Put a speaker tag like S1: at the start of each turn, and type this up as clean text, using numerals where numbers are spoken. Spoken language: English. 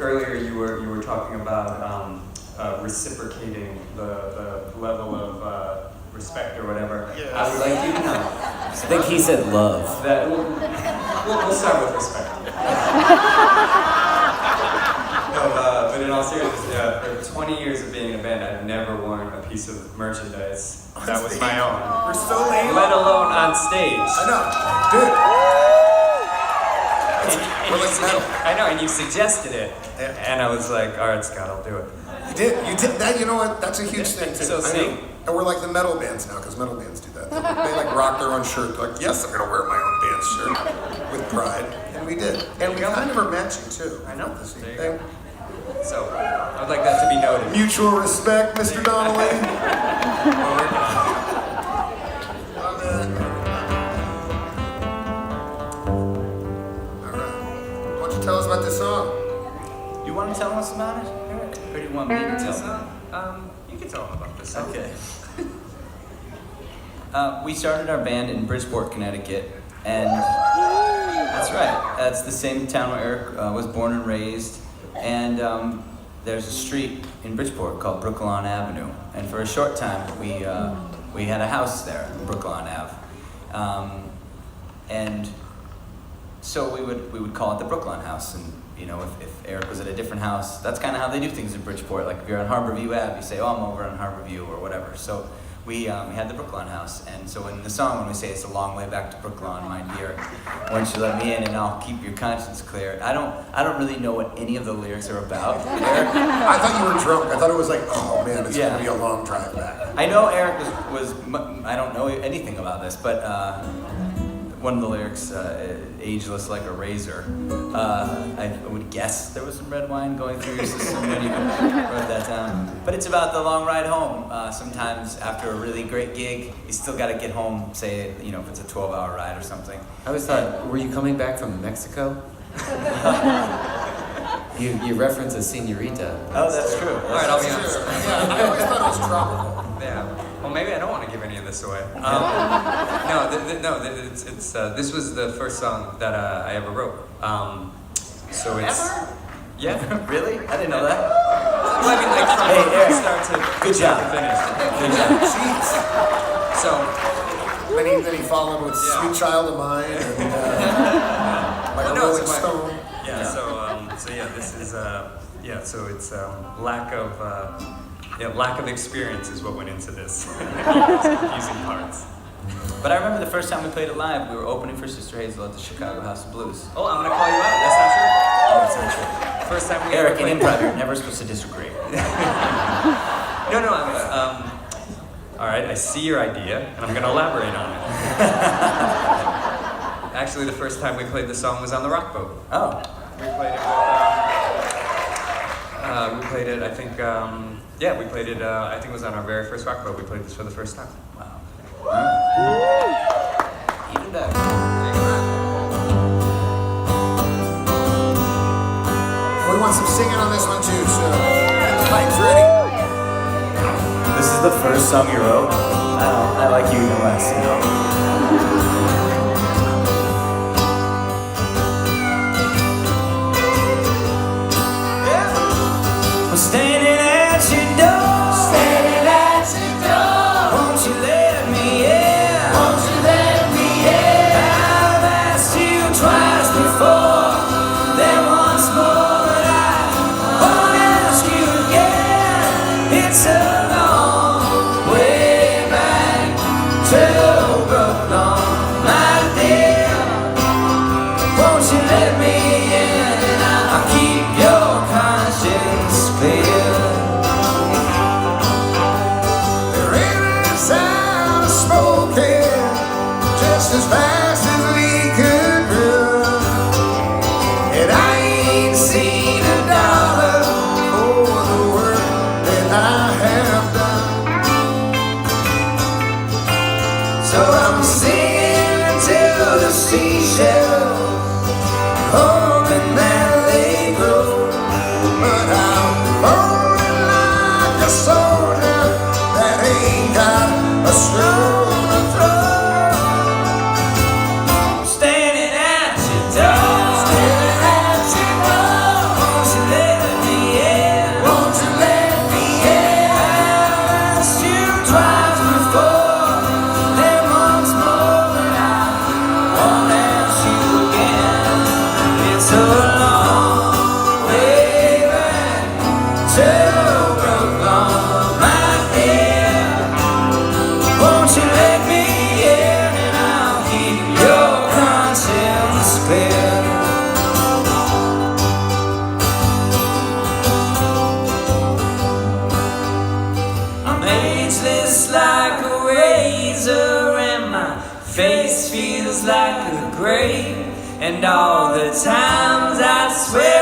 S1: earlier you were talking about reciprocating the level of respect or whatever.
S2: Yes.
S1: I would like you to know.
S3: I think he said love.
S1: That we'll start with respect. No, but in all seriousness, for 20 years of being in a band, I've never worn a piece of merchandise that was my own.
S2: We're so lame.
S1: Let alone on stage.
S2: I know, dude.
S1: And
S2: We're like metal.
S1: I know, and you suggested it,
S2: Yeah.
S1: and I was like, all right, Scott, I'll do it.
S2: You did that. You know what? That's a huge thing too.
S1: So
S2: I
S1: see?
S2: know. And we're like the metal bands now, because metal bands do that. They like rock their own shirt. They're like, yes, I'm gonna wear my own band shirt with pride, and we did. And we kind of are matching too.
S1: I know.
S2: The same
S1: There you
S2: thing.
S1: go. So, I would like that to be noted.
S2: Mutual respect, Mr. Donnelly.
S1: We're working on
S2: Love it. All right. Why don't you tell us about this song?
S3: You want to tell us about it, Eric? Or do you want me to tell them?
S1: You can tell them about this song.
S3: Okay. We started our band in Bridgeport, Connecticut, and that's right. That's the same town where Eric was born and raised. And there's a street in Bridgeport called Brooklawn Avenue, and for a short time we had a house there, Brooklawn Ave, and so we would call it the Brooklawn House. And you know, if Eric was at a different house, that's kind of how they do things in Bridgeport. Like if you're on Harborview Ave, you say, "Oh, I'm over on Harborview" or whatever. So we had the Brooklawn House, and so in the song when we say it's a long way back to Brooklawn, my dear, won't you let me in and I'll keep your conscience clear. I don't really know what any of the lyrics are about. Eric,
S2: I thought you were drunk. I thought it was like, oh man, it's
S3: Yeah.
S2: gonna be a long drive back.
S3: I know Eric was I don't know anything about this, but one of the lyrics, ageless like a razor, I would guess there was some red wine going through your system when you wrote that down. But it's about the long ride home. Sometimes after a really great gig, you still got to get home, say, you know, if it's a 12-hour ride or something.
S4: I always thought, were you coming back from Mexico? you reference a senorita.
S3: Oh, that's true.
S1: All right, I'll be honest.
S2: Yeah, I always thought it was tropical.
S1: Yeah. Well, maybe I don't want to give any of this away. This was the first song that I ever wrote. So it's.
S3: Ever?
S1: Yeah.
S3: Really? I didn't know that.
S1: Well, I mean, like from
S3: Hey, Eric.
S1: start to
S3: Good job.
S1: finish.
S3: Good job.
S2: Jeez.
S1: So.
S2: Then he followed with
S1: Yeah.
S2: Sweet Child of Mine and like a
S1: No,
S2: Rolling
S1: it's my-
S2: Stone.
S1: Yeah. So yeah, this is So it's lack of experience is what went into this. It's confusing parts.
S3: But I remember the first time we played it live, we were opening for Sister Hazel at the Chicago House of Blues.
S1: Oh, I'm gonna call you out. That's not true.
S3: Oh, that's not true.
S1: First time we
S3: Eric,
S1: ever
S3: in
S1: played.
S3: improv, you're never supposed to disagree.
S1: No. All right, I see your idea, and I'm going to elaborate on it. Actually, the first time we played the song was on the Rock Boat.
S3: Oh.
S1: We played it with. We played it. I think. We played it. I think it was on our very first Rock Boat. We played this for the first time.
S3: Wow. Even better.
S2: We want some singing on this one too, so get the pipes ready.
S3: This is the first song you wrote? I like you even less, you know. I'm standing at your door. Standing at your door. Won't you let me in? Won't you let me in? I've asked you twice before, then once more, but I won't ask you again. It's a long way back to Brooklyn, my dear. Won't you let me in and I'll keep your conscience clear.
S2: There ain't a sound of smoking, just as fast as we could run. And I ain't seen a dollar for the work that I have done. So I'm singing to the seashells, hoping that they grow. But I'm burning like a soldier that ain't got a stone to throw.
S3: Standing at your door. Standing at your door. Won't you let razor and my face feels like a grave. And all the times I swear